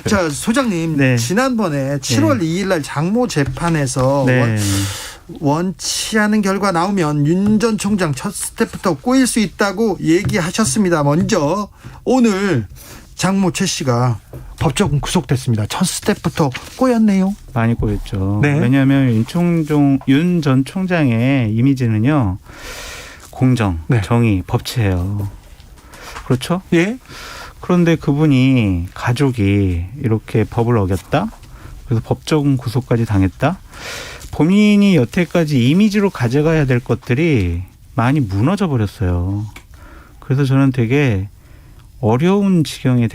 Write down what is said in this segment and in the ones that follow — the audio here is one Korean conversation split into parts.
자, 소장님, 네. 지난번에 7월 2일 날 장모 재판에서 네. 원치 않은 결과 나오면 윤 전 총장 첫 스텝부터 꼬일 수 있다고 얘기하셨습니다. 먼저 오늘 장모 최 씨가 법적으로 구속됐습니다. 첫 스텝부터 꼬였네요. 많이 꼬였죠. 네. 왜냐하면 윤 전 총장의 이미지는요, 공정, 네. 정의, 법치예요. 그렇죠? 예. 그런데 그분이 가족이 이렇게 법을 어겼다? 그래서 법적 구속까지 당했다? 본인이 여태까지 이미지로 가져가야 될 것들이 많이 무너져 버렸어요. 그래서 저는 되게 어려운 지경이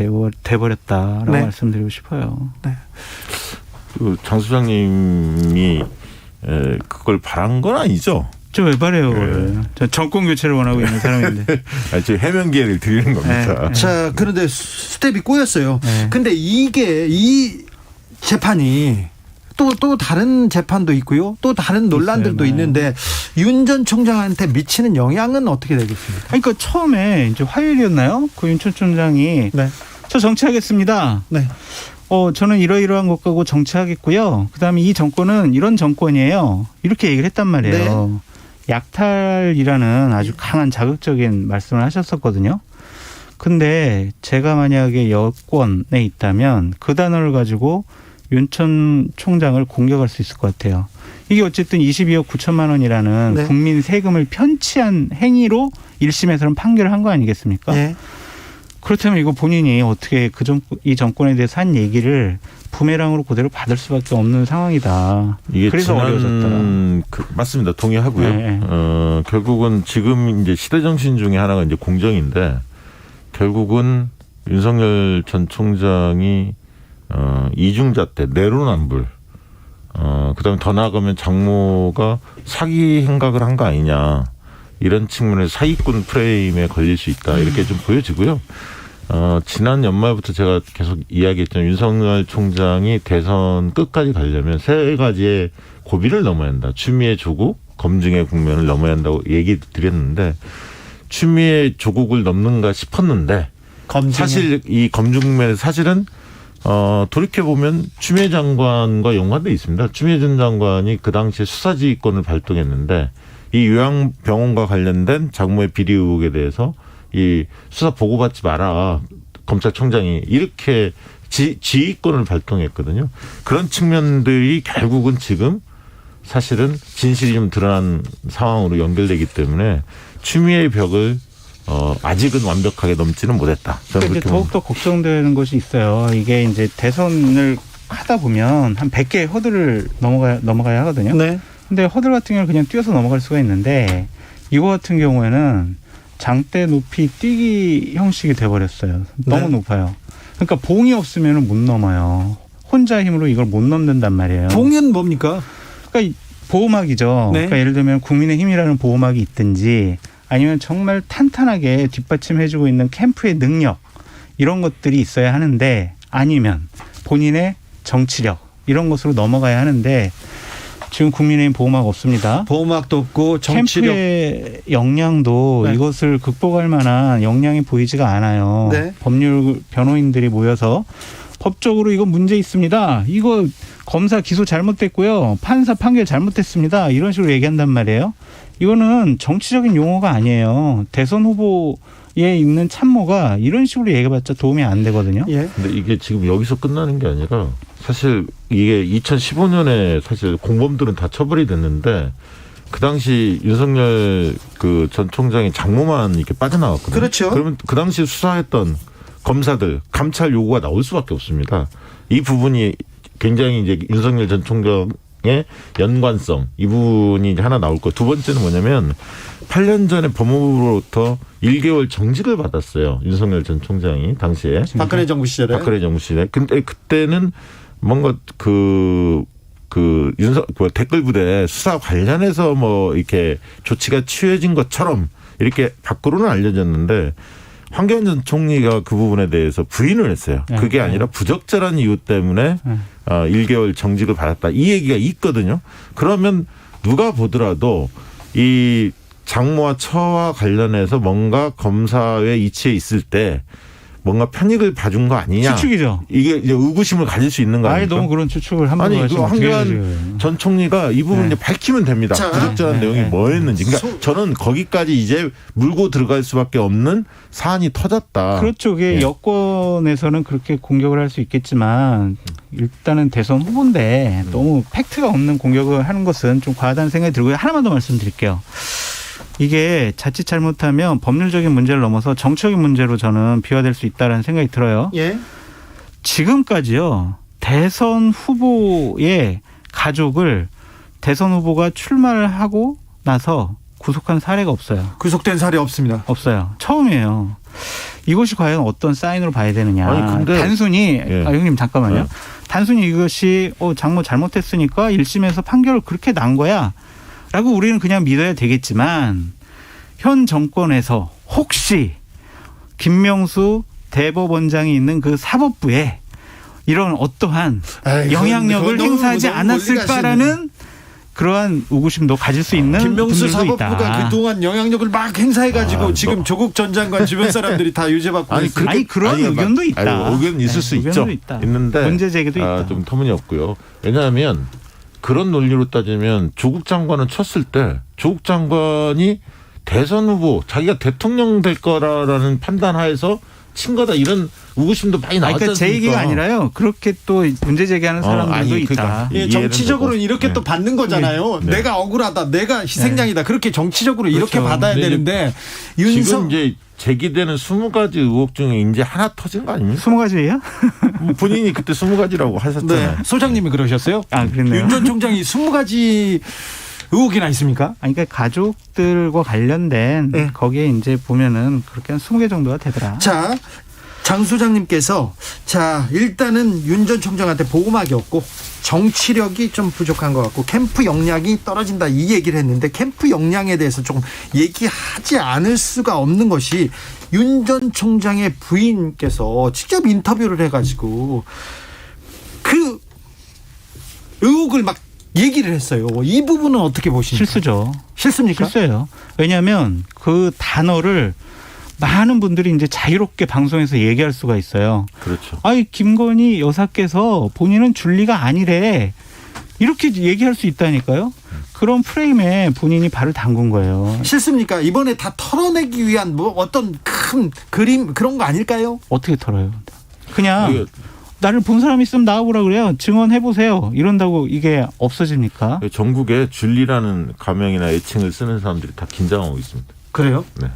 돼버렸다라고 네. 말씀드리고 싶어요. 네. 장 소장님이 그걸 바란 건 아니죠? 저 왜 바래요? 네. 저 정권 교체를 원하고 있는 사람인데. 지금 해명 기회를 드리는 겁니다. 네. 자, 그런데 스텝이 꼬였어요. 네. 근데 이 재판이 또 다른 재판도 있고요. 또 다른 논란들도 있어요. 있는데 윤 전 총장한테 미치는 영향은 어떻게 되겠습니까? 그러니까 처음에 이제 화요일이었나요? 그 윤 전 총장이 네. 저 정치하겠습니다. 네. 저는 이러이러한 것 가고 정치하겠고요. 그다음에 이 정권은 이런 정권이에요. 이렇게 얘기를 했단 말이에요. 약탈이라는 아주 강한 자극적인 말씀을 하셨었거든요. 근데 제가 만약에 여권에 있다면 그 단어를 가지고 윤 전 총장을 공격할 수 있을 것 같아요. 이게 어쨌든 22억 9천만 원이라는 네. 국민 세금을 편취한 행위로 1심에서는 판결을 한 거 아니겠습니까? 네. 그렇다면 이거 본인이 어떻게 이 정권에 대해서 한 얘기를 부메랑으로 그대로 받을 수밖에 없는 상황이다. 이게 그래서 어려워졌다. 맞습니다. 동의하고요. 네. 결국은 지금 이제 시대 정신 중에 하나가 이제 공정인데 결국은 윤석열 전 총장이 이중잣대, 내로남불, 그다음에 더 나아가면 장모가 사기 행각을 한 거 아니냐 이런 측면에서 사기꾼 프레임에 걸릴 수 있다 이렇게 좀 보여지고요. 지난 연말부터 제가 계속 이야기했던 윤석열 총장이 대선 끝까지 가려면 세 가지의 고비를 넘어야 한다. 추미애 조국, 검증의 국면을 넘어야 한다고 얘기 드렸는데 추미애 조국을 넘는가 싶었는데 사실 이 검증 국면에서 사실은 돌이켜보면 추미애 장관과 연관돼 있습니다. 추미애 전 장관이 그 당시에 수사지휘권을 발동했는데 이 요양병원과 관련된 장모의 비리 의혹에 대해서 이 수사 보고받지 마라. 검찰총장이 이렇게 지휘권을 발동했거든요. 그런 측면들이 결국은 지금 사실은 진실이 좀 드러난 상황으로 연결되기 때문에 추미애의 벽을 아직은 완벽하게 넘지는 못했다. 저는 이제 더욱더 걱정되는 것이 있어요. 이게 이제 대선을 하다 보면 한 100개의 허들을 넘어가야 하거든요. 네. 근데 허들 같은 경우는 그냥 뛰어서 넘어갈 수가 있는데 이거 같은 경우에는 장대 높이 뛰기 형식이 돼버렸어요. 너무 네. 높아요. 그러니까 봉이 없으면 못 넘어요. 혼자 힘으로 이걸 못 넘는단 말이에요. 봉은 뭡니까? 그러니까 보호막이죠. 네. 그러니까 예를 들면 국민의힘이라는 보호막이 있든지 아니면 정말 탄탄하게 뒷받침해주고 있는 캠프의 능력 이런 것들이 있어야 하는데 아니면 본인의 정치력 이런 것으로 넘어가야 하는데 지금 국민의힘 보호막 없습니다. 보호막도 없고 정치력. 캠프의 역량도 네. 이것을 극복할 만한 역량이 보이지가 않아요. 네. 법률 변호인들이 모여서 법적으로 이거 문제 있습니다. 이거 검사 기소 잘못됐고요. 판사 판결 잘못됐습니다. 이런 식으로 얘기한단 말이에요. 이거는 정치적인 용어가 아니에요. 대선 후보에 있는 참모가 이런 식으로 얘기해봤자 도움이 안 되거든요. 예. 근데 이게 지금 여기서 끝나는 게 아니라 사실 이게 2015년에 사실 공범들은 다 처벌이 됐는데 그 당시 윤석열 그 전 총장의 장모만 이렇게 빠져나왔거든요. 그렇죠. 그러면 그 당시 수사했던 검사들 감찰 요구가 나올 수밖에 없습니다. 이 부분이 굉장히 이제 윤석열 전 총장의 연관성 이 부분이 이제 하나 나올 거예요. 두 번째는 뭐냐면 8년 전에 법무부로부터 1개월 정직을 받았어요. 윤석열 전 총장이 당시에. 박근혜 정부 시절에. 박근혜 정부 시절에. 근데 그때는 뭔가 댓글 부대 수사 관련해서 뭐 이렇게 조치가 취해진 것처럼 이렇게 밖으로는 알려졌는데 황교안 전 총리가 그 부분에 대해서 부인을 했어요. 그게 아니라 부적절한 이유 때문에 1개월 정직을 받았다. 이 얘기가 있거든요. 그러면 누가 보더라도 이 장모와 처와 관련해서 뭔가 검사에 이치해 있을 때 뭔가 편익을 봐준 거 아니냐. 추측이죠. 이게 이제 의구심을 가질 수 있는 거 아예 아닙니까? 너무 그런 추측을 함부로 아니, 그 하시면 어떻게 황교안 전 총리가 이 부분 네. 이제 밝히면 됩니다. 자, 부적절한 네, 내용이 네. 뭐였는지. 그러니까 저는 거기까지 이제 물고 들어갈 수밖에 없는 사안이 터졌다. 그렇죠. 그게 예. 여권에서는 그렇게 공격을 할 수 있겠지만 일단은 대선 후보인데 너무 팩트가 없는 공격을 하는 것은 좀 과하다는 생각이 들고요. 하나만 더 말씀드릴게요. 이게 자칫 잘못하면 법률적인 문제를 넘어서 정치적인 문제로 저는 비화될 수 있다는 생각이 들어요. 예. 지금까지요. 대선 후보의 가족을 대선 후보가 출마를 하고 나서 구속한 사례가 없어요. 구속된 사례 없습니다. 없어요. 처음이에요. 이것이 과연 어떤 사인으로 봐야 되느냐. 아니, 근데 단순히 예. 형님 잠깐만요. 네. 단순히 이것이 장모 잘못했으니까 1심에서 판결을 그렇게 난 거야 라고 우리는 그냥 믿어야 되겠지만 현 정권에서 혹시 김명수 대법원장이 있는 그 사법부에 이런 어떠한 에이, 영향력을 그건 너무 행사하지 멀리 않았을까라는 그러한 의구심도 가질 수 있는 김명수 분들도 사법부가 있다. 그동안 영향력을 막 행사해가지고 지금 조국 전 장관 주변 사람들이 다 유죄받고 있어요. 아니, 그런 의견도 있다. 의견 있을 네, 수 의견도 있죠. 있다. 있는데 문제 제기도 있다. 좀 터무니없고요. 왜냐하면 그런 논리로 따지면 조국 장관은 쳤을 때 조국 장관이 대선 후보 자기가 대통령 될 거라는 판단하에서 친 거다 이런 의구심도 많이 나왔지 그러니까 제 않습니까? 얘기가 아니라요. 그렇게 또 문제 제기하는 사람들도 아니, 있다. 그러니까. 예, 정치적으로는 이렇게 네. 또 받는 거잖아요. 네. 내가 억울하다, 내가 희생양이다. 그렇게 정치적으로 이렇게 그렇죠. 받아야 근데 되는데 지금 윤석 이제 제기되는 20가지 의혹 중에 이제 하나 터진 거 아닙니까? 20가지예요? 뭐 본인이 그때 20가지라고 하셨잖아요. 네, 소장님이 그러셨어요? 아, 그랬네요. 윤 전 총장이 20가지 의혹이나 있습니까? 아니, 그러니까 가족들과 관련된 네. 거기에 이제 보면은 그렇게 한 20개 정도가 되더라. 자, 장 소장님께서 일단은 윤 전 총장한테 보호막이 없고 정치력이 좀 부족한 것 같고 캠프 역량이 떨어진다 이 얘기를 했는데 캠프 역량에 대해서 조금 얘기하지 않을 수가 없는 것이 윤 전 총장의 부인께서 직접 인터뷰를 해가지고 그 의혹을 막 얘기를 했어요. 이 부분은 어떻게 보십니까? 실수죠. 실수입니까? 실수예요. 왜냐하면 그 단어를 많은 분들이 이제 자유롭게 방송에서 얘기할 수가 있어요. 그렇죠. 아니, 김건희 여사께서 본인은 줄리가 아니래. 이렇게 얘기할 수 있다니까요. 그런 프레임에 본인이 발을 담근 거예요. 실수입니까? 이번에 다 털어내기 위한 뭐 어떤 큰 그림 그런 거 아닐까요? 어떻게 털어요? 그냥 이게 나를 본 사람 있으면 나와보라 그래요. 증언해보세요. 이런다고 이게 없어집니까? 전국에 줄리라는 가명이나 애칭을 쓰는 사람들이 다 긴장하고 있습니다. 그래요? 네.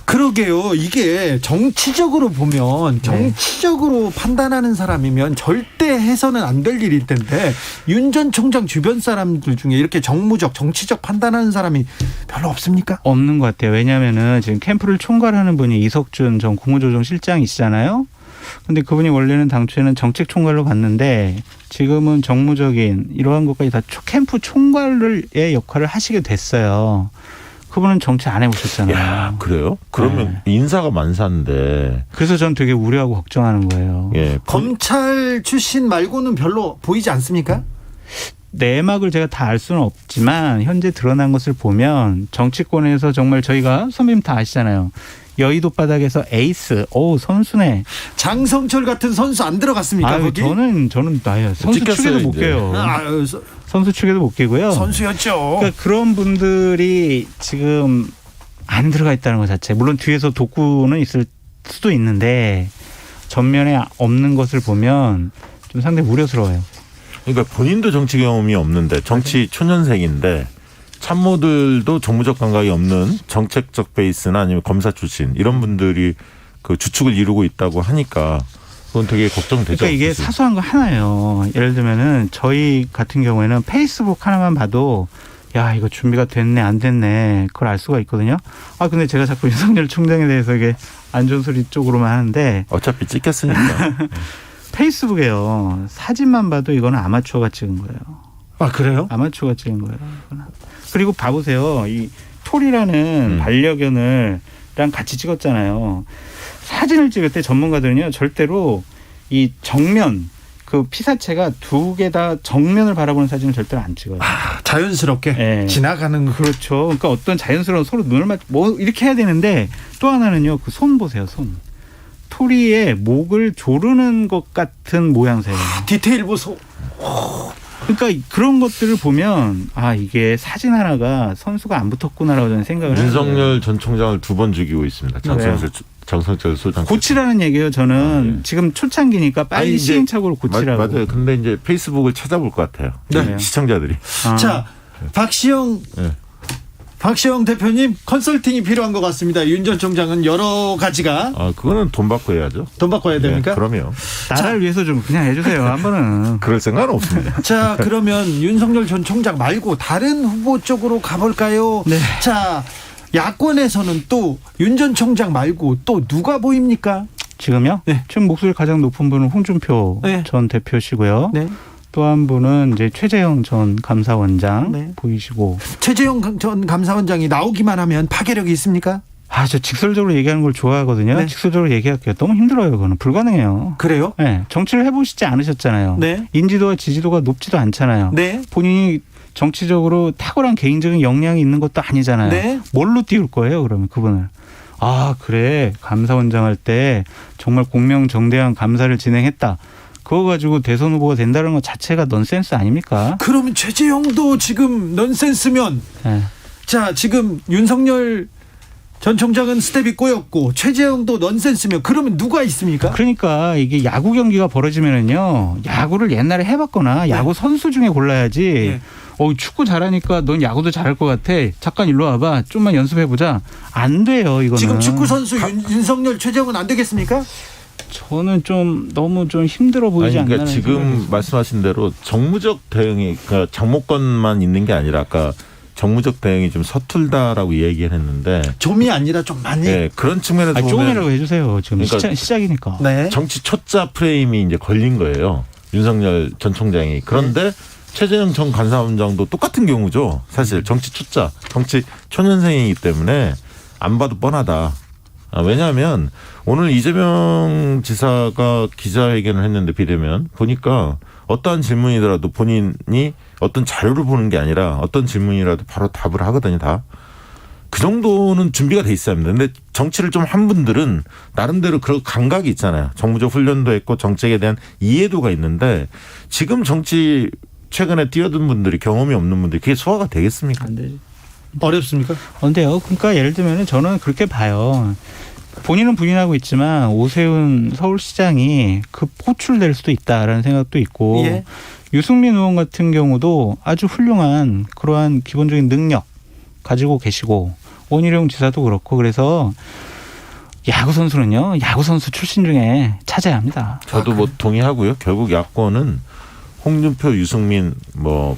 그러게요. 이게 정치적으로 보면 정치적으로 판단하는 사람이면 절대 해서는 안 될 일일 텐데 윤 전 총장 주변 사람들 중에 이렇게 정무적 정치적 판단하는 사람이 별로 없습니까? 없는 것 같아요. 왜냐하면은 지금 캠프를 총괄하는 분이 이석준 전 국무조정실장이시잖아요. 근데 그분이 원래는 당초에는 정책 총괄로 갔는데 지금은 정무적인 이러한 것까지 다 캠프 총괄의 역할을 하시게 됐어요. 그분은 정치 안 해보셨잖아요. 야, 그래요? 그러면 인사가 만사인데. 그래서 전 되게 우려하고 걱정하는 거예요. 예. 검찰 출신 말고는 별로 보이지 않습니까? 내막을 제가 다 알 수는 없지만 현재 드러난 것을 보면 정치권에서 정말 저희가 선배님 다 아시잖아요. 여의도 바닥에서 에이스, 선수네. 장성철 같은 선수 안 들어갔습니까? 아유, 거기? 저는 나요. 선수 찍혔어요, 축에도 못 이제. 깨요. 아유, 선수 축에도 못 깨고요. 선수였죠. 그러니까 그런 분들이 지금 안 들어가 있다는 것 자체. 물론 뒤에서 독구는 있을 수도 있는데 전면에 없는 것을 보면 좀 상당히 우려스러워요. 그러니까 본인도 정치 경험이 없는데 정치 초년생인데 참모들도 정무적 감각이 없는 정책적 베이스나 아니면 검사 출신 이런 분들이 그 주축을 이루고 있다고 하니까 그건 되게 걱정되죠. 그러니까 이게 사실. 사소한 거 하나예요. 예를 들면은 저희 같은 경우에는 페이스북 하나만 봐도 야, 이거 준비가 됐네 안 됐네 그걸 알 수가 있거든요. 근데 제가 자꾸 윤석열 총장에 대해서 이게 안 좋은 소리 쪽으로만 하는데 어차피 찍혔으니까. 페이스북에요. 사진만 봐도 이거는 아마추어가 찍은 거예요. 아, 그래요? 아마추어가 찍은 거예요. 이거는. 그리고 봐보세요. 이 톨이라는 반려견을랑 같이 찍었잖아요. 사진을 찍을 때 전문가들은요. 절대로 이 정면 그 피사체가 두 개 다 정면을 바라보는 사진을 절대로 안 찍어요. 자연스럽게 네. 지나가는 그렇죠. 그러니까 어떤 자연스러운 서로 눈을 이렇게 해야 되는데 또 하나는요. 그 손 보세요. 손. 스토리에 목을 조르는 것 같은 모양새예요. 디테일 보소. 그러니까 그런 것들을 보면 아 이게 사진 하나가 선수가 안 붙었구나라고 저는 생각을 해요. 윤석열 전 총장을 2번 죽이고 있습니다. 장성철 소장. 고치라는 얘기예요. 저는 예. 지금 초창기니까 빨리 아니, 이제 시행착오를 고치라고. 맞아요. 근데 이제 페이스북을 찾아볼 것 같아요. 네. 시청자들이. 아. 자, 박시영 네. 박시영 대표님 컨설팅이 필요한 것 같습니다. 윤 전 총장은 여러 가지가 그거는 돈 받고 해야죠. 돈 받고 해야 됩니까? 네, 그럼요. 나라를 위해서 좀 그냥 해주세요. 한 번은. 그럴 생각은 없습니다. 자, 그러면 윤석열 전 총장 말고 다른 후보 쪽으로 가볼까요? 네. 자, 야권에서는 또 윤 전 총장 말고 또 누가 보입니까? 지금요? 네. 지금 목소리 가장 높은 분은 홍준표 네. 전 대표시고요. 네. 또 한 분은 이제 최재형 전 감사원장 네. 보이시고. 최재형 전 감사원장이 나오기만 하면 파괴력이 있습니까? 아, 저 직설적으로 얘기하는 걸 좋아하거든요. 네. 직설적으로 얘기할게요. 너무 힘들어요. 그거는 불가능해요. 그래요? 네. 정치를 해보시지 않으셨잖아요. 네. 인지도와 지지도가 높지도 않잖아요. 네. 본인이 정치적으로 탁월한 개인적인 역량이 있는 것도 아니잖아요. 네. 뭘로 띄울 거예요, 그러면 그분을? 아, 그래. 감사원장 할 때 정말 공명정대한 감사를 진행했다. 그거 가지고 대선 후보가 된다는 것 자체가 넌센스 아닙니까? 그러면 최재형도 지금 넌센스면 네. 자, 지금 윤석열 전 총장은 스텝이 꼬였고 최재형도 넌센스면 그러면 누가 있습니까? 그러니까 이게 야구 경기가 벌어지면은요, 야구를 옛날에 해봤거나 야구 선수 중에 골라야지. 네. 축구 잘하니까 넌 야구도 잘할 것 같아. 잠깐 일로 와봐. 좀만 연습해보자. 안 돼요, 이거는. 지금 축구 선수 윤석열 최재형은 안 되겠습니까? 저는 좀 너무 좀 힘들어 보이지 않나요? 그러니까 지금 말씀하신 대로 정무적 대응이 그러니까 장모권만 있는 게 아니라 아까 정무적 대응이 좀 서툴다라고 얘기를 했는데 좀이 아니라 좀 많이. 네, 그런 측면에서 보면 조금이라고 해주세요. 지금 그러니까 시작이니까. 네. 정치 초짜 프레임이 이제 걸린 거예요. 윤석열 전 총장이. 그런데 최재형 전 감사원장도 똑같은 경우죠. 사실 정치 초짜, 정치 초년생이기 때문에 안 봐도 뻔하다. 왜냐하면 오늘 이재명 지사가 기자회견을 했는데 비대면 보니까 어떠한 질문이더라도 본인이 어떤 자료를 보는 게 아니라 어떤 질문이라도 바로 답을 하거든요. 다. 그 정도는 준비가 돼 있어야 합니다. 근데 정치를 좀 한 분들은 나름대로 그런 감각이 있잖아요. 정무적 훈련도 했고 정책에 대한 이해도가 있는데 지금 정치 최근에 뛰어든 분들이 경험이 없는 분들이 그게 소화가 되겠습니까? 안 되지. 어렵습니까? 안 돼요. 그러니까 예를 들면 저는 그렇게 봐요. 본인은 부인하고 있지만 오세훈 서울시장이 호출될 수도 있다라는 생각도 있고 예. 유승민 의원 같은 경우도 아주 훌륭한 그러한 기본적인 능력 가지고 계시고 원희룡 지사도 그렇고 그래서 야구 선수는요. 야구 선수 출신 중에 찾아야 합니다. 저도 뭐 동의하고요. 결국 야권은 홍준표, 유승민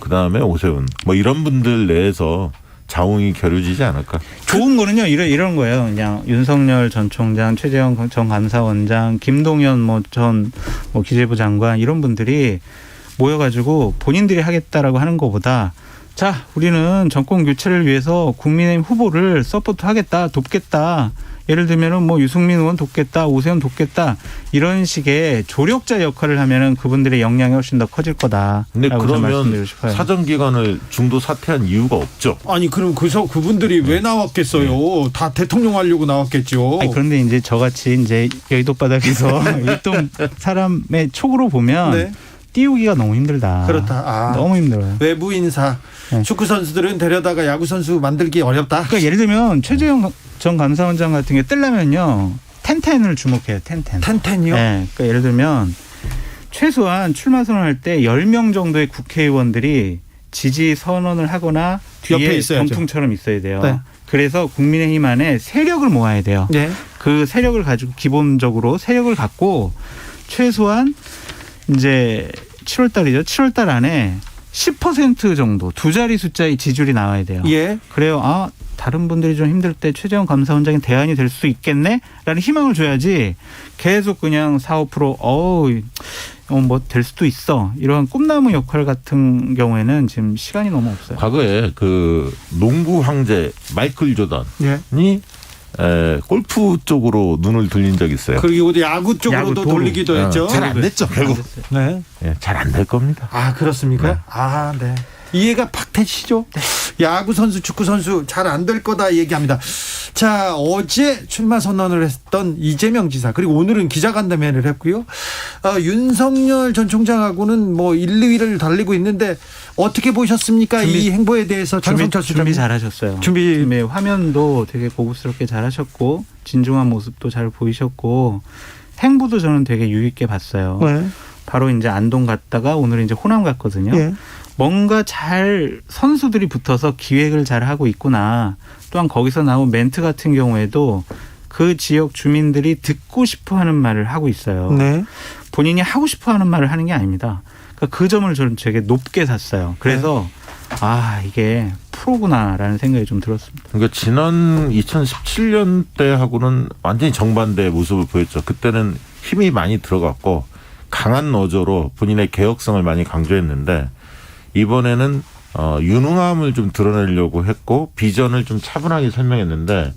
그다음에 오세훈 이런 분들 내에서 자웅이 겨루지지 않을까. 좋은 거는요. 이런 거예요. 그냥 윤석열 전 총장, 최재형 전 감사원장, 김동연 전 기재부 장관 이런 분들이 모여가지고 본인들이 하겠다라고 하는 것보다 자, 우리는 정권 교체를 위해서 국민의힘 후보를 서포트하겠다, 돕겠다. 예를 들면은 유승민 의원 돕겠다, 오세훈 돕겠다 이런 식의 조력자 역할을 하면은 그분들의 역량이 훨씬 더 커질 거다. 근데 그러면 말씀드리고 싶어요. 사정 기간을 중도 사퇴한 이유가 없죠. 아니 그럼 그분들이 왜 나왔겠어요? 다 대통령 하려고 나왔겠죠. 아니, 그런데 이제 저같이 이제 여의도 바닥에서 일동 사람의 촉으로 보면 네. 띄우기가 너무 힘들다. 그렇다. 너무 힘들어요. 외부 인사, 네. 축구 선수들은 데려다가 야구 선수 만들기 어렵다. 그러니까 예를 들면 최재형 전 감사원장 같은 게 뜨려면요. 텐텐을 주목해요. 텐텐. 텐텐이요? 네. 그러니까 예를 들면 최소한 출마 선언할 때 10명 정도의 국회의원들이 지지 선언을 하거나 옆에 뒤에 있어야죠. 병풍처럼 있어야 돼요. 네. 그래서 국민의힘 안에 세력을 모아야 돼요. 네. 그 세력을 가지고 기본적으로 세력을 갖고 최소한 이제 7월 달이죠. 7월 달 안에 10% 정도 두 자리 숫자의 지지율이 나와야 돼요. 예. 그래요. 다른 분들이 좀 힘들 때 최재형 감사원장이 대안이 될 수 있겠네라는 희망을 줘야지 계속 그냥 4~5% 될 수도 있어. 이런 꿈나무 역할 같은 경우에는 지금 시간이 너무 없어요. 과거에 그 농구 황제 마이클 조던이 예. 골프 쪽으로 눈을 돌린 적이 있어요. 그리고 야구 쪽으로도 돌리기도 했죠. 잘 안 됐죠. 결국. 네. 잘 안 될 겁니다. 그렇습니까? 네. 네. 이해가 팍 되시죠? 야구 선수, 축구 선수 잘 안 될 거다 얘기합니다. 자, 어제 출마 선언을 했던 이재명 지사, 그리고 오늘은 기자간담회를 했고요. 윤석열 전 총장하고는 뭐 1, 2위를 달리고 있는데 어떻게 보셨습니까? 이 행보에 대해서 장성철 준비 잘하셨어요. 준비 화면도 되게 고급스럽게 잘하셨고 진중한 모습도 잘 보이셨고 행보도 저는 되게 유익게 봤어요. 네. 바로 이제 안동 갔다가 오늘 이제 호남 갔거든요. 네. 뭔가 잘 선수들이 붙어서 기획을 잘 하고 있구나. 또한 거기서 나온 멘트 같은 경우에도 그 지역 주민들이 듣고 싶어하는 말을 하고 있어요. 네. 본인이 하고 싶어하는 말을 하는 게 아닙니다. 그러니까 그 점을 저는 되게 높게 샀어요. 그래서 이게 프로구나라는 생각이 좀 들었습니다. 그러니까 지난 2017년 때하고는 완전히 정반대의 모습을 보였죠. 그때는 힘이 많이 들어갔고 강한 어조로 본인의 개혁성을 많이 강조했는데 이번에는 유능함을 좀 드러내려고 했고 비전을 좀 차분하게 설명했는데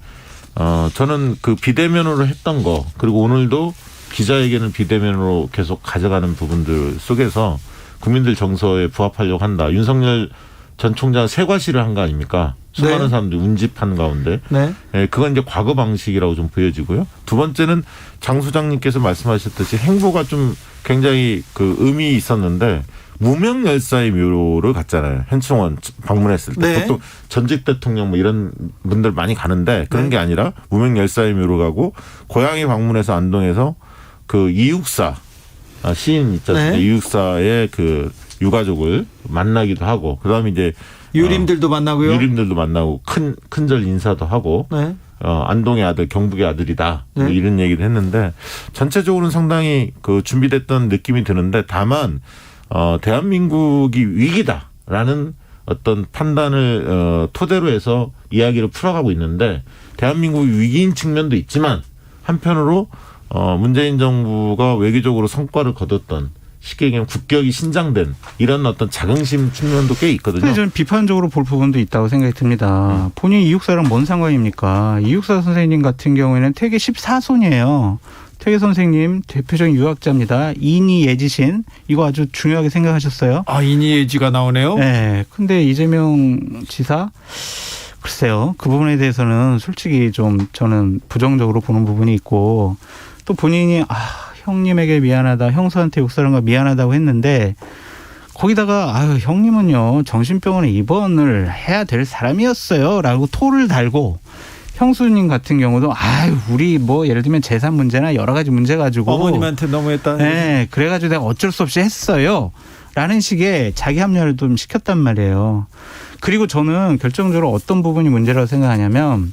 저는 그 비대면으로 했던 거 그리고 오늘도 기자에게는 비대면으로 계속 가져가는 부분들 속에서 국민들 정서에 부합하려고 한다. 윤석열 전 총장 세과시를 한 거 아닙니까? 수많은 네. 사람들이 운집한 가운데. 네. 예, 그건 이제 과거 방식이라고 좀 보여지고요. 두 번째는 장 소장님께서 말씀하셨듯이 행보가 좀 굉장히 그 의미 있었는데 무명 열사의 묘를 갔잖아요. 현충원 방문했을 때. 네. 보통 전직 대통령 뭐 이런 분들 많이 가는데 그런 네. 게 아니라 무명 열사의 묘로 가고 고향에 방문해서 안동에서 그 이육사 시인 있지 않습니까? 네. 이육사의 그 유가족을 만나기도 하고 그다음에 이제 유림들도 만나고요. 유림들도 만나고 큰절 인사도 하고 네. 안동의 아들 경북의 아들이다 네. 뭐 이런 얘기를 했는데 전체적으로는 상당히 그 준비됐던 느낌이 드는데 다만 대한민국이 위기다라는 어떤 판단을 토대로 해서 이야기를 풀어가고 있는데 대한민국이 위기인 측면도 있지만 한편으로 문재인 정부가 외교적으로 성과를 거뒀던 쉽게 얘기하면 국격이 신장된 이런 어떤 자긍심 측면도 꽤 있거든요. 근데 저는 비판적으로 볼 부분도 있다고 생각이 듭니다. 본인 이육사랑 뭔 상관입니까? 이육사 선생님 같은 경우에는 태계 14손이에요. 태계 선생님 대표적인 유학자입니다. 인이 예지신 이거 아주 중요하게 생각하셨어요. 인이예지가 나오네요. 네. 근데 이재명 지사 글쎄요. 그 부분에 대해서는 솔직히 좀 저는 부정적으로 보는 부분이 있고 또 본인이 형님에게 미안하다. 형수한테 욕설한 거 미안하다고 했는데 거기다가 형님은요. 정신병원에 입원을 해야 될 사람이었어요. 라고 토를 달고 형수님 같은 경우도 우리 뭐 예를 들면 재산 문제나 여러 가지 문제 가지고 어머님한테 너무했다. 네. 그래가지고 내가 어쩔 수 없이 했어요. 라는 식의 자기 합리화를 좀 시켰단 말이에요. 그리고 저는 결정적으로 어떤 부분이 문제라고 생각하냐면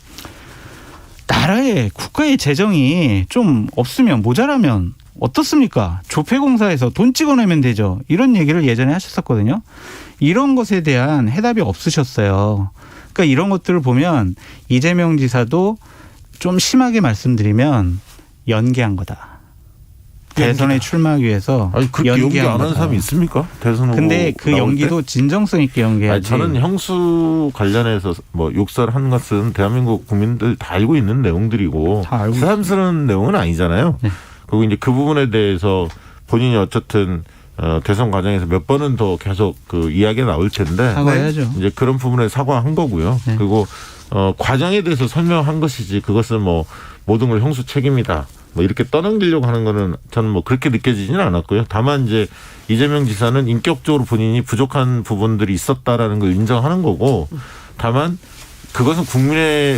나라의 국가의 재정이 좀 없으면 모자라면 어떻습니까? 조폐공사에서 돈 찍어내면 되죠. 이런 얘기를 예전에 하셨었거든요. 이런 것에 대한 해답이 없으셨어요. 그러니까 이런 것들을 보면 이재명 지사도 좀 심하게 말씀드리면 연기한 거다. 대선에 출마하기 위해서 그렇게 연기 안 하는 거다. 사람이 있습니까? 대선 후보 근데 그 나올 연기도 때? 진정성 있게 연기해야지. 저는 형수 관련해서 뭐 욕설한 것은 대한민국 국민들 다 알고 있는 내용들이고 다 알고 새삼스러운 내용은 아니잖아요. 네. 그리고 이제 그 부분에 대해서 본인이 어쨌든 대선 과정에서 몇 번은 더 계속 그 이야기가 나올 텐데 사과해야죠. 이제 그런 부분에 사과한 거고요. 네. 그리고 과정에 대해서 설명한 것이지 그것은 뭐 모든 걸 형수 책임이다. 뭐 이렇게 떠넘기려고 하는 거는 저는 뭐 그렇게 느껴지지는 않았고요. 다만 이제 이재명 지사는 인격적으로 본인이 부족한 부분들이 있었다라는 걸 인정하는 거고 다만 그것은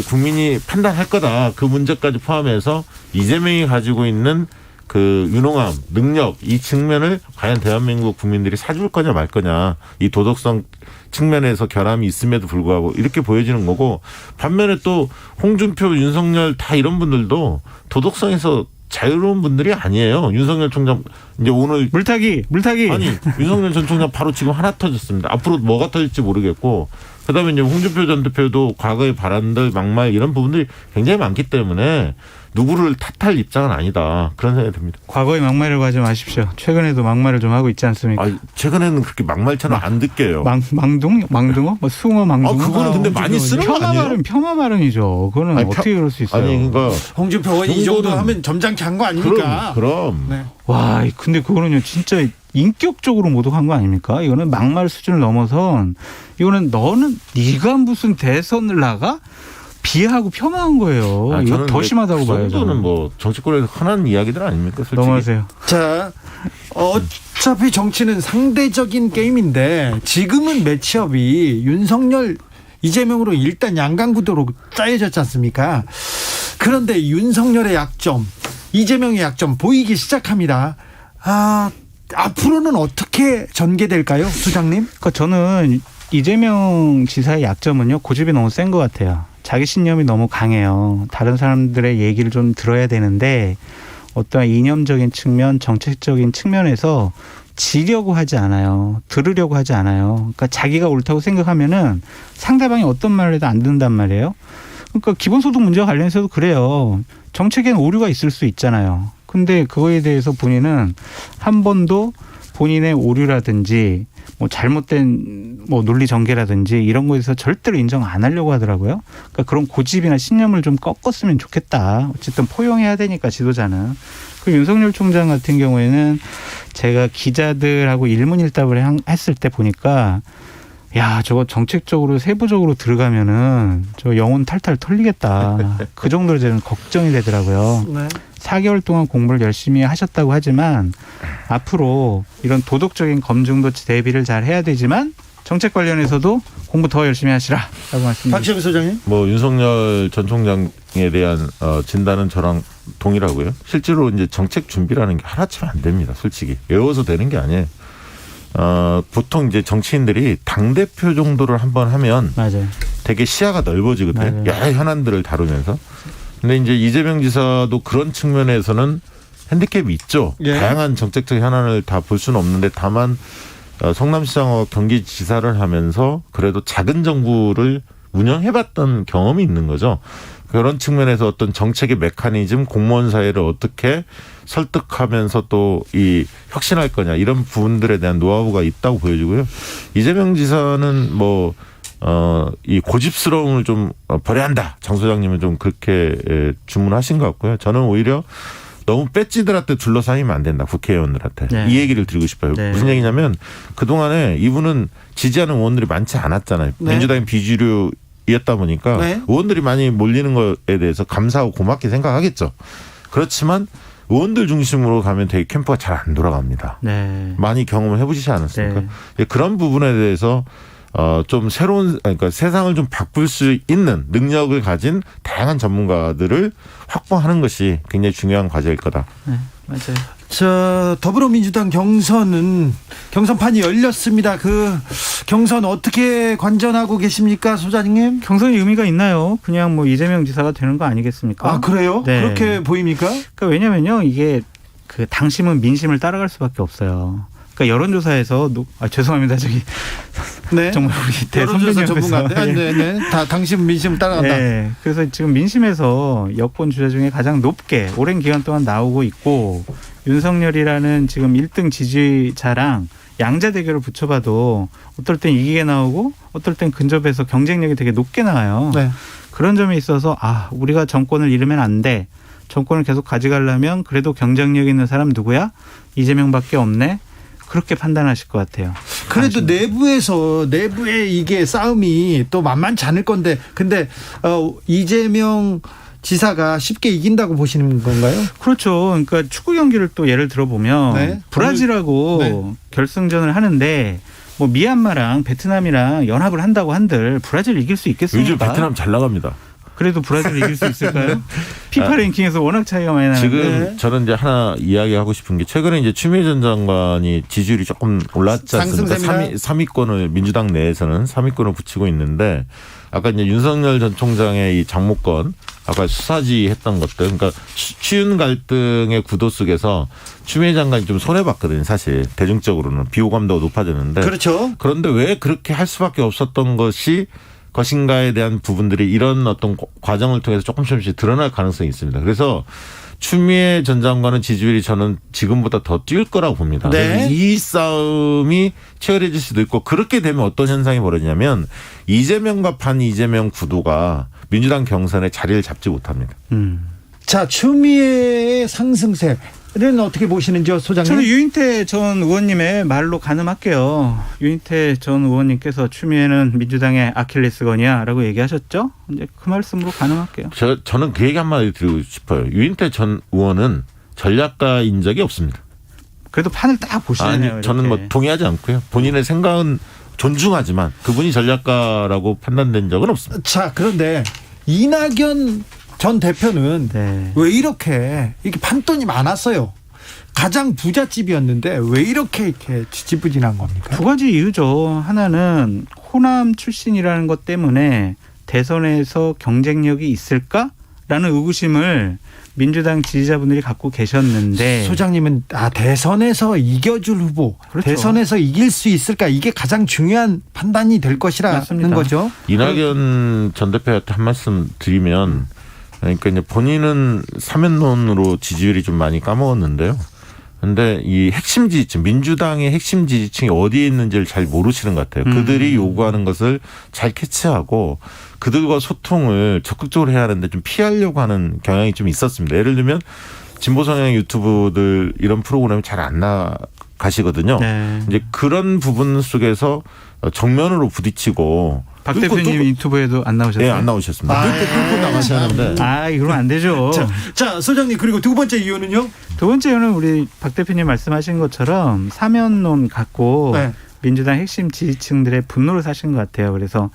국민이 판단할 거다. 그 문제까지 포함해서 이재명이 가지고 있는 그 유능함, 능력 이 측면을 과연 대한민국 국민들이 사줄 거냐 말 거냐 이 도덕성 측면에서 결함이 있음에도 불구하고 이렇게 보여지는 거고 반면에 또 홍준표, 윤석열 다 이런 분들도 도덕성에서 자유로운 분들이 아니에요. 윤석열 총장 이제 오늘 물타기. 아니 윤석열 전 총장 바로 지금 하나 터졌습니다. 앞으로 뭐가 터질지 모르겠고 그다음에 이제 홍준표 전 대표도 과거의 발언들 막말 이런 부분들이 굉장히 많기 때문에 누구를 탓할 입장은 아니다. 그런 생각이 듭니다. 과거의 막말을 하지 마십시오. 최근에도 막말을 좀 하고 있지 않습니까? 최근에는 그렇게 막말처럼 안 듣게요. 망둥어? 뭐 숭어, 망둥어? 그거는 근데 많이 쓰는 거 아니에요? 폄하 발언이죠. 그거는 어떻게 그럴 수 있어요? 아니 그러니까 홍준표 의원이 이 정도 하면 점잖게 한 거 아닙니까? 그럼. 네. 와, 근데 그거는요 진짜 인격적으로 모독한 거 아닙니까? 이거는 막말 수준을 넘어선 이거는 네가 무슨 대선을 나가? 비하하고 폄하한 거예요. 이거 더 심하다고 봐요. 저는 뭐 정치권에서 흔한 이야기들 아닙니까? 솔직히. 넘어가세요. 자, 어차피 정치는 상대적인 게임인데 지금은 매치업이 윤석열, 이재명으로 일단 양강구도로 짜여졌지 않습니까? 그런데 윤석열의 약점, 이재명의 약점 보이기 시작합니다. 앞으로는 어떻게 전개될까요, 소장님? 그러니까 저는 이재명 지사의 약점은요, 고집이 너무 센 것 같아요. 자기 신념이 너무 강해요. 다른 사람들의 얘기를 좀 들어야 되는데 어떠한 이념적인 측면, 정책적인 측면에서 지려고 하지 않아요. 들으려고 하지 않아요. 그러니까 자기가 옳다고 생각하면은 상대방이 어떤 말을 해도 안 듣는단 말이에요. 그러니까 기본소득 문제와 관련해서도 그래요. 정책엔 오류가 있을 수 있잖아요. 근데 그거에 대해서 본인은 한 번도 본인의 오류라든지 뭐 잘못된 뭐 논리 전개라든지 이런 거에서 절대로 인정 안 하려고 하더라고요. 그러니까 그런 고집이나 신념을 좀 꺾었으면 좋겠다. 어쨌든 포용해야 되니까 지도자는. 그 윤석열 총장 같은 경우에는 제가 기자들하고 일문일답을 했을 때 보니까 야, 저거 정책적으로 세부적으로 들어가면은 저 영혼 탈탈 털리겠다. 그 정도로 저는 걱정이 되더라고요. 네. 4개월 동안 공부를 열심히 하셨다고 하지만 앞으로 이런 도덕적인 검증도 대비를 잘 해야 되지만 정책 관련해서도 공부 더 열심히 하시라라고 말씀드립니다. 박시영 소장님. 뭐 윤석열 전 총장에 대한 진단은 저랑 동일하고요. 실제로 이제 정책 준비라는 게 하나쯤 안 됩니다. 솔직히 외워서 되는 게 아니에요. 보통 이제 정치인들이 당대표 정도를 한번 하면 맞아요. 되게 시야가 넓어지거든요. 맞아요. 여러 현안들을 다루면서. 근데 이제 이재명 지사도 그런 측면에서는 핸디캡이 있죠. 예. 다양한 정책적 현안을 다 볼 수는 없는데 다만 성남시장과 경기지사를 하면서 그래도 작은 정부를 운영해봤던 경험이 있는 거죠. 그런 측면에서 어떤 정책의 메커니즘, 공무원 사회를 어떻게 설득하면서 또 이 혁신할 거냐 이런 부분들에 대한 노하우가 있다고 보여지고요. 이재명 지사는 뭐 이 고집스러움을 좀 버려야 한다. 장 소장님은 좀 그렇게 주문하신 것 같고요. 저는 오히려 너무 배지들한테 둘러싸이면 안 된다. 국회의원들한테. 네. 이 얘기를 드리고 싶어요. 네. 무슨 얘기냐면 그동안에 이분은 지지하는 의원들이 많지 않았잖아요. 네. 민주당의 비주류였다 보니까 네. 의원들이 많이 몰리는 것에 대해서 감사하고 고맙게 생각하겠죠. 그렇지만 의원들 중심으로 가면 되게 캠프가 잘 안 돌아갑니다. 네. 많이 경험을 해보시지 않았습니까? 네. 그런 부분에 대해서 좀 새로운, 그러니까 세상을 좀 바꿀 수 있는 능력을 가진 다양한 전문가들을 확보하는 것이 굉장히 중요한 과제일 거다. 네. 맞아요. 자, 더불어민주당 경선판이 열렸습니다. 그 경선 어떻게 관전하고 계십니까, 소장님? 경선이 의미가 있나요? 그냥 뭐 이재명 지사가 되는 거 아니겠습니까? 아, 그래요? 네. 그렇게 보입니까? 그러니까 왜냐면요, 이게 그 당심은 민심을 따라갈 수밖에 없어요. 그러니까 여론조사에서 죄송합니다, 저기 네. 정말 우리 여론조사 대선배님께서 전문가인데, 네. 다 당신 민심 따라간다. 네. 그래서 지금 민심에서 여권 주자 중에 가장 높게 오랜 기간 동안 나오고 있고 윤석열이라는 지금 1등 지지자랑 양자 대결을 붙여봐도 어떨 땐 이기게 나오고 어떨 땐 근접해서 경쟁력이 되게 높게 나와요. 네. 그런 점에 있어서 우리가 정권을 잃으면 안 돼. 정권을 계속 가져가려면 그래도 경쟁력 있는 사람 누구야? 이재명밖에 없네. 그렇게 판단하실 것 같아요. 그래도 내부에 이게 싸움이 또 만만치 않을 건데, 근데 이재명 지사가 쉽게 이긴다고 보시는 건가요? 그렇죠. 그러니까 축구 경기를 또 예를 들어보면 네. 브라질하고 네. 결승전을 하는데 뭐 미얀마랑 베트남이랑 연합을 한다고 한들 브라질 이길 수 있겠습니까? 요즘 베트남 잘 나갑니다. 그래도 브라질 이길 수 있을까요? 피파 랭킹에서 워낙 차이가 많이 나는데. 지금 저는 이제 하나 이야기하고 싶은 게 최근에 이제 추미애 전 장관이 지지율이 조금 올랐지 않습니까? 상승세입니다. 3위권을 민주당 내에서는 3위권을 붙이고 있는데 아까 이제 윤석열 전 총장의 이 장모권 아까 수사지 했던 것들 그러니까 취윤 갈등의 구도 속에서 추미애 장관이 좀 손해봤거든요. 사실 대중적으로는 비호감도가 높아졌는데 그렇죠. 그런데 왜 그렇게 할 수밖에 없었던 것인가에 대한 부분들이 이런 어떤 과정을 통해서 조금씩 드러날 가능성이 있습니다. 그래서 추미애 전 장관은 지지율이 저는 지금보다 더 뛸 거라고 봅니다. 네. 이 싸움이 치열해질 수도 있고 그렇게 되면 어떤 현상이 벌어지냐면 이재명과 반 이재명 구도가 민주당 경선에 자리를 잡지 못합니다. 자, 추미애의 상승세 는 어떻게 보시는지요, 소장님? 저는 유인태 전 의원님의 말로 가늠할게요. 유인태 전 의원님께서 추미애는 민주당의 아킬레스건이야라고 얘기하셨죠. 이제 그 말씀으로 가늠할게요. 저는 그 얘기 한마디 드리고 싶어요. 유인태 전 의원은 전략가인 적이 없습니다. 그래도 판을 딱 보시네요. 아니, 저는 뭐 동의하지 않고요. 본인의 생각은 존중하지만 그분이 전략가라고 판단된 적은 없습니다. 자, 그런데 이낙연 전 대표는 네. 왜 이렇게 판돈이 많았어요? 가장 부잣집이었는데 왜 이렇게 지지부진한 겁니까? 두 가지 이유죠. 하나는 호남 출신이라는 것 때문에 대선에서 경쟁력이 있을까라는 의구심을 민주당 지지자분들이 갖고 계셨는데 소장님은 대선에서 이겨줄 후보, 그렇죠. 대선에서 이길 수 있을까 이게 가장 중요한 판단이 될 것이라는 맞습니다. 거죠. 이낙연 전 대표한테 한 말씀 드리면 그러니까 이제 본인은 사면론으로 지지율이 좀 많이 까먹었는데요. 근데 이 핵심 지지층, 민주당의 핵심 지지층이 어디에 있는지를 잘 모르시는 것 같아요. 그들이 요구하는 것을 잘 캐치하고 그들과 소통을 적극적으로 해야 하는데 좀 피하려고 하는 경향이 좀 있었습니다. 예를 들면 진보 성향 유튜브들 이런 프로그램이 잘 안 나가시거든요. 네. 이제 그런 부분 속에서 정면으로 부딪히고 박 대표님 유튜브에도 안 나오셨어요? 네, 안 나오셨습니다. 끌고 나가셨는데. 이러면 안 되죠. 자, 소장님 그리고 두 번째 이유는요? 두 번째 이유는 우리 박 대표님 말씀하신 것처럼 사면론 갖고 네. 민주당 핵심 지지층들의 분노를 사신 것 같아요. 그래서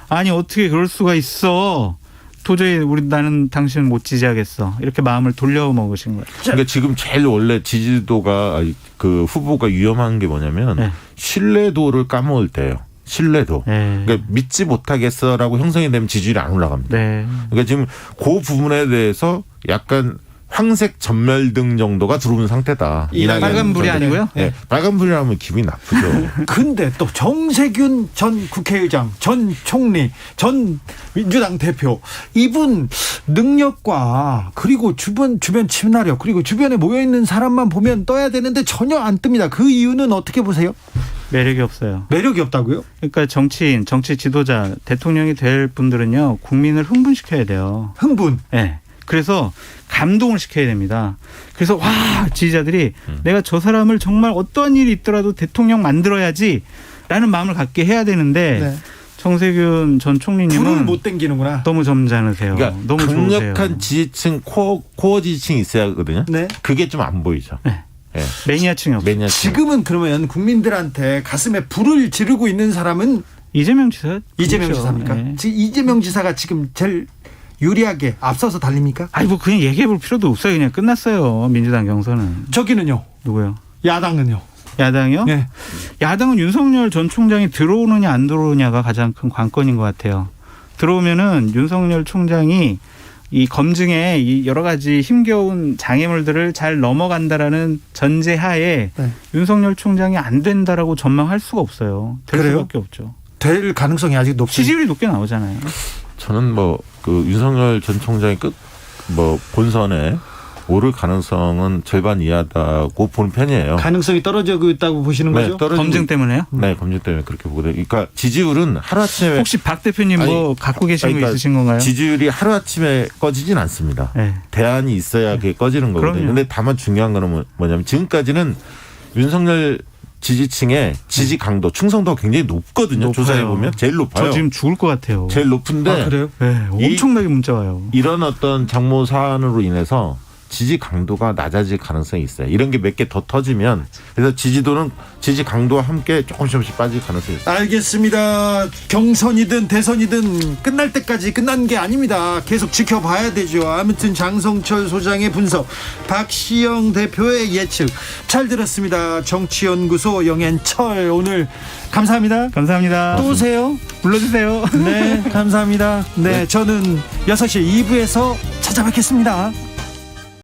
아니 어떻게 그럴 수가 있어. 도저히 나는 당신을 못 지지하겠어. 이렇게 마음을 돌려먹으신 거예요. 그러니까 지금 제일 원래 지지도가 그 후보가 위험한 게 뭐냐면 네. 신뢰도를 까먹을 때예요. 신뢰도. 네. 그러니까 믿지 못하겠어라고 형성이 되면 지지율이 안 올라갑니다. 네. 그러니까 지금 그 부분에 대해서 약간 황색 전멸등 정도가 들어온 상태다. 빨간불이 아니고요? 네. 빨간불이라면 기분이 나쁘죠. 근데 또 정세균 전 국회의장, 전 총리, 전 민주당 대표 이분 능력과 그리고 주변 친화력 그리고 주변에 모여있는 사람만 보면 떠야 되는데 전혀 안 뜹니다. 그 이유는 어떻게 보세요? 매력이 없어요. 매력이 없다고요? 그러니까 정치인, 정치 지도자, 대통령이 될 분들은요. 국민을 흥분시켜야 돼요. 흥분. 네. 그래서 감동을 시켜야 됩니다. 그래서 와 지지자들이 내가 저 사람을 정말 어떠한 일이 있더라도 대통령 만들어야지 라는 마음을 갖게 해야 되는데 네. 정세균 전 총리님은 불을 못 땡기는구나. 너무 점잖으세요. 그러니까 너무 강력한 좋으세요. 지지층, 코어 지지층이 있어야 하거든요. 네. 그게 좀 안 보이죠. 네. 네. 매니아층이 없어요. 매니아층. 지금은 그러면 국민들한테 가슴에 불을 지르고 있는 사람은 이재명 지사. 이재명 그렇죠. 지사입니까? 네. 지금 이재명 지사가 지금 제일 유리하게 앞서서 달립니까? 아니 뭐 그냥 얘기해 볼 필요도 없어요. 그냥 끝났어요. 민주당 경선은. 저기는요. 누구요? 야당은요. 야당이요? 네. 야당은 윤석열 전 총장이 들어오느냐 안 들어오느냐가 가장 큰 관건인 것 같아요. 들어오면은 윤석열 총장이 이 검증에 이 여러 가지 힘겨운 장애물들을 잘 넘어간다라는 전제하에 네. 윤석열 총장이 안 된다라고 전망할 수가 없어요. 될 그래요? 수밖에 없죠. 될 가능성이 아직 높습니다. 지지율이 높게 나오잖아요. 저는 그 윤석열 전 총장이 본선에 오를 가능성은 절반 이하다고 보는 편이에요. 가능성이 떨어지고 있다고 보시는 거죠? 검증 때문에요? 네, 검증 때문에 그렇게 보거든요. 그러니까 지지율은 하루아침에 혹시 박 대표님 뭐 갖고 계신 거 있으신 건가요? 지지율이 하루아침에 꺼지진 않습니다. 네. 대안이 있어야 그게 꺼지는 거거든요. 그런데 다만 중요한 거는 뭐냐면 지금까지는 윤석열 지지층의 지지 강도, 충성도가 굉장히 높거든요. 높아요. 조사해 보면 제일 높아요. 저 지금 죽을 것 같아요. 제일 높은데 아, 그래요? 네, 엄청나게 문자 와요. 이런 어떤 장모 사안으로 인해서 지지 강도가 낮아질 가능성이 있어요. 이런 게 몇 개 더 터지면 그래서 지지도는 지지 강도와 함께 조금씩 빠질 가능성이 있어요. 알겠습니다. 경선이든 대선이든 끝날 때까지 끝난 게 아닙니다. 계속 지켜봐야 되죠. 아무튼 장성철 소장의 분석, 박시영 대표의 예측 잘 들었습니다. 정치연구소 영앤철 오늘 감사합니다. 감사합니다. 또 오세요. 불러주세요. 네, 감사합니다. 네, 저는 6시 2부에서 찾아뵙겠습니다.